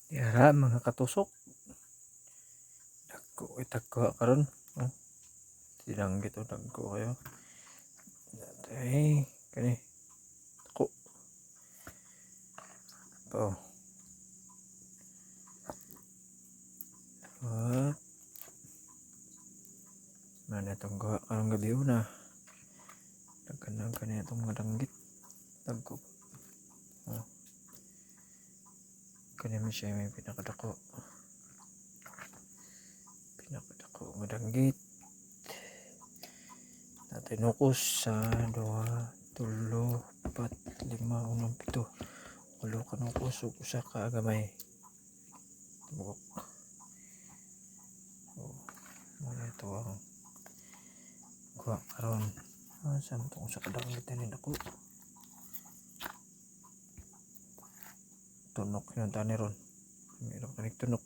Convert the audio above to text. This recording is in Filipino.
Yara mga katusok. Dagko itagko karon. Oh, sinanggit o dagko kayo. Ay, kani. Ako. Oh. What? Mana itong gawa karong gabi na. Nagkanang kanya itong mga danggit. Dagko. Oh. Kanya mo siya may pinakadako. Pinakadako mga danggit. Natinukos sa 2, 3, 4, 5, 6, 7. Ulo ka ng kusog usa ka agamay. Tubok. Oh, muna ito ang kuha karon. Saan itong usa ka danggit na ako? Tunok yung tani ron. Mayroon ka tunok.